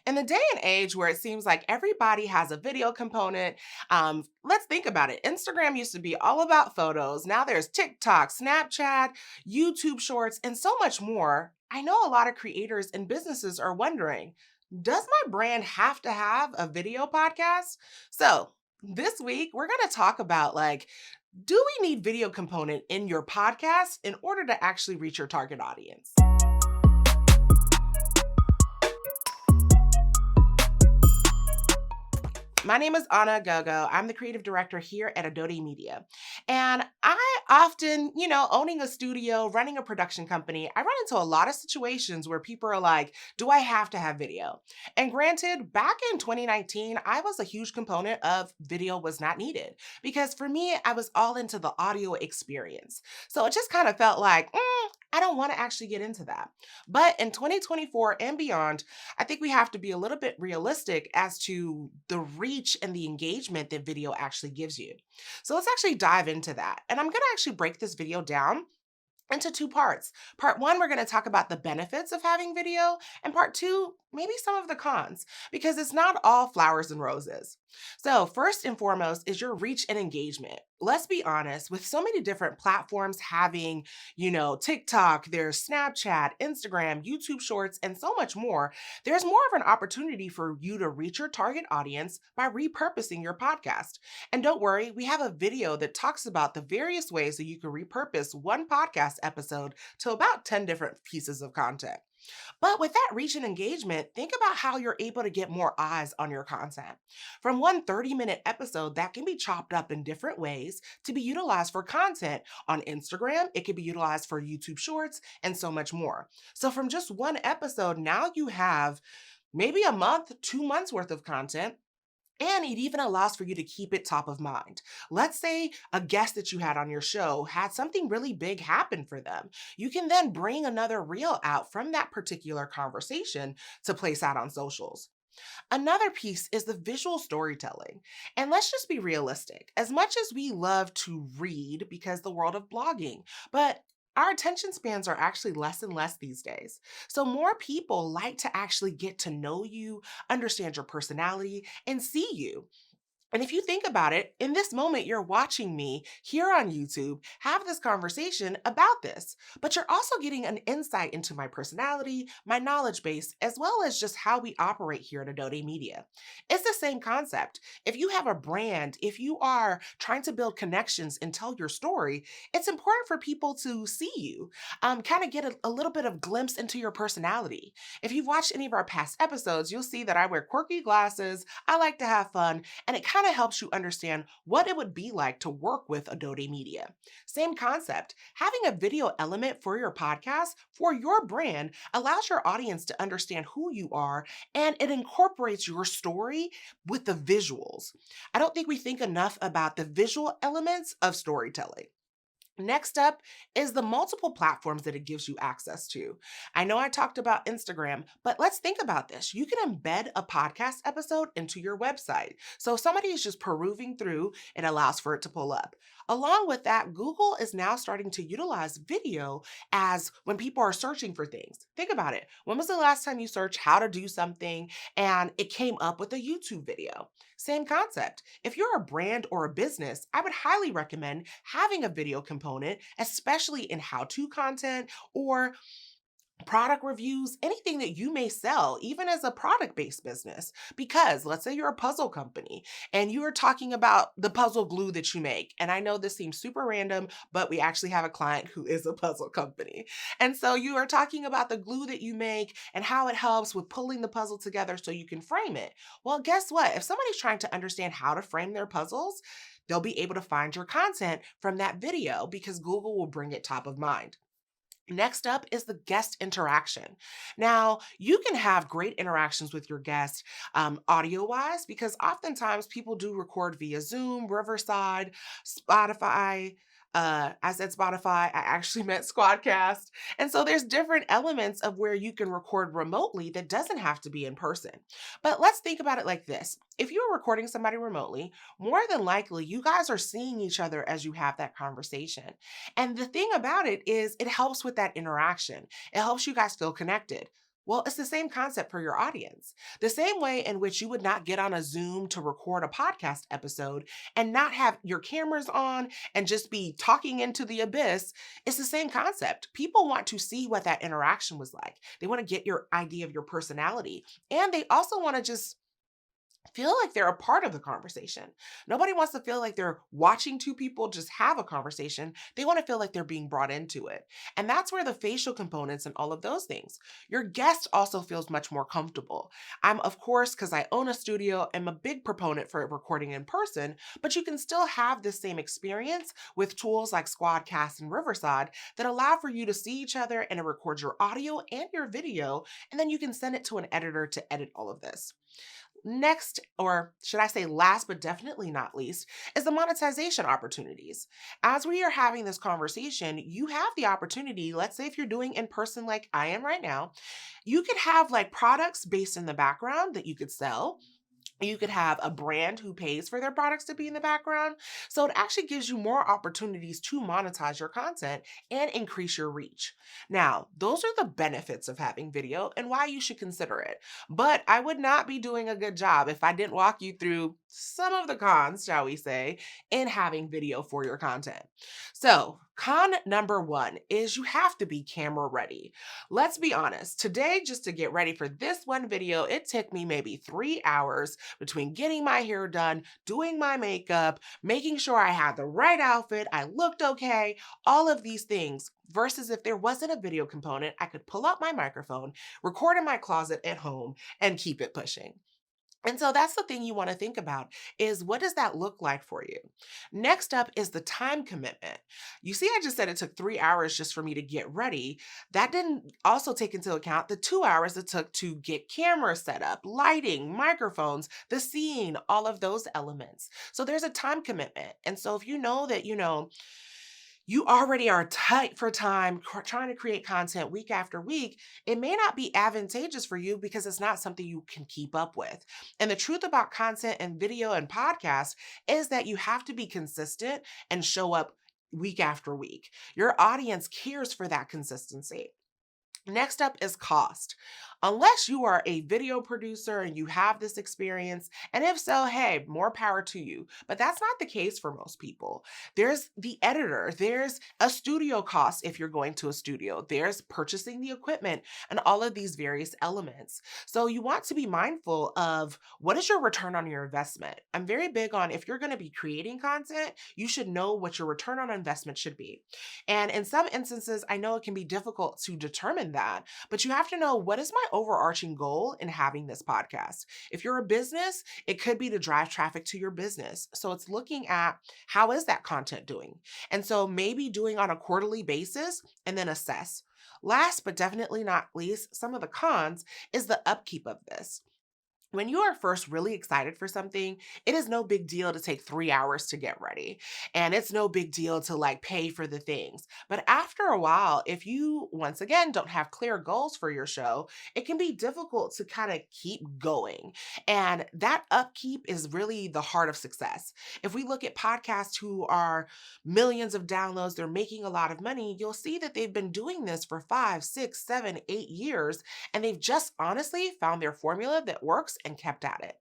In the day and age where it seems like everybody has a video component, let's think about it. Instagram used to be all about photos. Now there's TikTok, Snapchat, YouTube Shorts, and so much more. I know a lot of creators and businesses are wondering, does my brand have to have a video podcast? So, this week we're going to talk about do we need video component in your podcast in order to actually reach your target audience? My name is Ona Oghogho. I'm the creative director here at Adode Media. And I often, owning a studio, running a production company, I run into a lot of situations where people are like, do I have to have video? And granted, back in 2019, I was a huge component of video was not needed because for me, I was all into the audio experience. So it just kind of felt like, I don't want to actually get into that. But in 2024 and beyond, I think we have to be a little bit realistic as to the reach and the engagement that video actually gives you. So let's actually dive into that. And I'm going to actually break this video down into two parts. Part one, we're going to talk about the benefits of having video, and part two, maybe some of the cons, because it's not all flowers and roses. So, first and foremost is your reach and engagement. Let's be honest, with so many different platforms having, TikTok, there's Snapchat, Instagram, YouTube Shorts, and so much more, there's more of an opportunity for you to reach your target audience by repurposing your podcast. And don't worry, we have a video that talks about the various ways that you can repurpose one podcast episode to about 10 different pieces of content. But with that reach and engagement, think about how you're able to get more eyes on your content. From one 30-minute episode that can be chopped up in different ways to be utilized for content on Instagram, it can be utilized for YouTube Shorts, and so much more. So from just one episode, now you have maybe a month, 2 months worth of content. And it even allows for you to keep it top of mind. Let's say a guest that you had on your show had something really big happen for them. You can then bring another reel out from that particular conversation to place out on socials. Another piece is the visual storytelling. And let's just be realistic. As much as we love to read because the world of blogging, but our attention spans are actually less and less these days. So, more people like to actually get to know you, understand your personality, and see you. And if you think about it, in this moment, you're watching me here on YouTube have this conversation about this, but you're also getting an insight into my personality, my knowledge base, as well as just how we operate here at Adode Media. It's the same concept. If you have a brand, if you are trying to build connections and tell your story, it's important for people to see you, kind of get a little bit of glimpse into your personality. If you've watched any of our past episodes, you'll see that I wear quirky glasses, I like to have fun, and it kind of helps you understand what it would be like to work with Adode Media. Same concept. Having a video element for your podcast, for your brand, allows your audience to understand who you are and it incorporates your story with the visuals. I don't think we think enough about the visual elements of storytelling. Next up is the multiple platforms that it gives you access to. I know I talked about Instagram, but let's think about this. You can embed a podcast episode into your website. So if somebody is just perusing through, it allows for it to pull up. Along with that, Google is now starting to utilize video as when people are searching for things. Think about it. When was the last time you searched how to do something and it came up with a YouTube video? Same concept. If you're a brand or a business, I would highly recommend having a video component, especially in how-to content or product reviews, anything that you may sell, even as a product-based business. Because let's say you're a puzzle company and you are talking about the puzzle glue that you make. And I know this seems super random, but we actually have a client who is a puzzle company. And so you are talking about the glue that you make and how it helps with pulling the puzzle together so you can frame it. Well, guess what? If somebody's trying to understand how to frame their puzzles, they'll be able to find your content from that video because Google will bring it top of mind. Next up is the guest interaction. Now, you can have great interactions with your guests audio wise because oftentimes people do record via Zoom, Riverside, Spotify. I said Spotify, I actually meant Squadcast. And so there's different elements of where you can record remotely that doesn't have to be in person. But let's think about it like this. If you're recording somebody remotely, more than likely you guys are seeing each other as you have that conversation. And the thing about it is it helps with that interaction. It helps you guys feel connected. Well, it's the same concept for your audience. The same way in which you would not get on a Zoom to record a podcast episode and not have your cameras on and just be talking into the abyss, it's the same concept. People want to see what that interaction was like. They want to get your idea of your personality. And they also want to just feel like they're a part of the conversation. Nobody wants to feel like they're watching two people just have a conversation. They want to feel like they're being brought into it. And that's where the facial components and all of those things. Your guest also feels much more comfortable. I'm, of course, because I own a studio, am a big proponent for recording in person, but you can still have the same experience with tools like Squadcast and Riverside that allow for you to see each other and it records your audio and your video, and then you can send it to an editor to edit all of this. Next, or should I say last but definitely not least, is the monetization opportunities. As we are having this conversation, you have the opportunity, let's say if you're doing in person like I am right now, you could have like products based in the background that you could sell. You could have a brand who pays for their products to be in the background. So it actually gives you more opportunities to monetize your content and increase your reach. Now, those are the benefits of having video and why you should consider it. But I would not be doing a good job if I didn't walk you through some of the cons, shall we say, in having video for your content. So, con number one is you have to be camera ready. Let's be honest, today, just to get ready for this one video, it took me maybe 3 hours between getting my hair done, doing my makeup, making sure I had the right outfit, I looked okay, all of these things. Versus if there wasn't a video component, I could pull out my microphone, record in my closet at home, and keep it pushing. And so that's the thing you want to think about is what does that look like for you? Next up is the time commitment. You see, I just said it took 3 hours just for me to get ready. That didn't also take into account the 2 hours it took to get cameras set up, lighting, microphones, the scene, all of those elements. So there's a time commitment. And so if you know that, you already are tight for time trying to create content week after week, it may not be advantageous for you because it's not something you can keep up with. And the truth about content and video and podcast is that you have to be consistent and show up week after week. Your audience cares for that consistency. Next up is cost. Unless you are a video producer and you have this experience, and if so, hey, more power to you. But that's not the case for most people. There's the editor, there's a studio cost if you're going to a studio, there's purchasing the equipment, and all of these various elements. So you want to be mindful of what is your return on your investment. I'm very big on if you're going to be creating content, you should know what your return on investment should be. And in some instances, I know it can be difficult to determine that, but you have to know what is my overarching goal in having this podcast. If you're a business, it could be to drive traffic to your business. So it's looking at how is that content doing? And so maybe doing on a quarterly basis and then assess. Last but definitely not least, some of the cons is the upkeep of this. When you are first really excited for something, it is no big deal to take 3 hours to get ready. And it's no big deal to like pay for the things. But after a while, if you once again don't have clear goals for your show, it can be difficult to kind of keep going. And that upkeep is really the heart of success. If we look at podcasts who are millions of downloads, they're making a lot of money, you'll see that they've been doing this for 5, 6, 7, 8 years and they've just honestly found their formula that works and kept at it.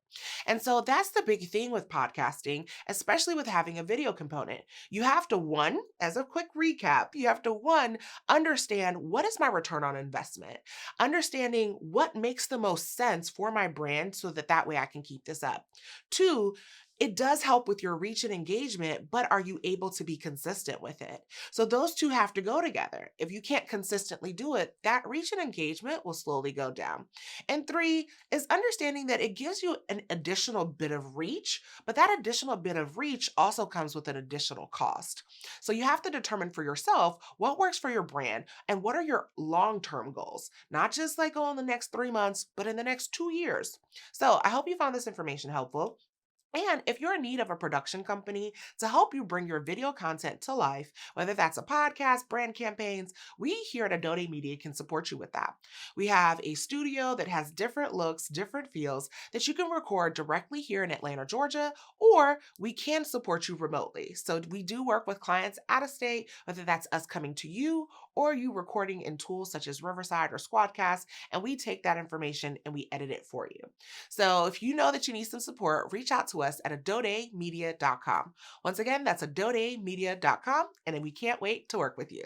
And so that's the big thing with podcasting, especially with having a video component. You have to, one, as a quick recap, you have to, one, understand what is my return on investment, understanding what makes the most sense for my brand so that way I can keep this up. Two, it does help with your reach and engagement, but are you able to be consistent with it? So those two have to go together. If you can't consistently do it, that reach and engagement will slowly go down. And three is understanding that it gives you an additional bit of reach, but that additional bit of reach also comes with an additional cost. So you have to determine for yourself what works for your brand and what are your long-term goals, not just like in the next 3 months, but in the next 2 years. So I hope you found this information helpful. And if you're in need of a production company to help you bring your video content to life, whether that's a podcast, brand campaigns, we here at Adode Media can support you with that. We have a studio that has different looks, different feels that you can record directly here in Atlanta, Georgia, or we can support you remotely. So we do work with clients out of state, whether that's us coming to you or you recording in tools such as Riverside or Squadcast, and we take that information and we edit it for you. So if you know that you need some support, reach out to us at adodemedia.com. Once again, that's adodemedia.com, and we can't wait to work with you.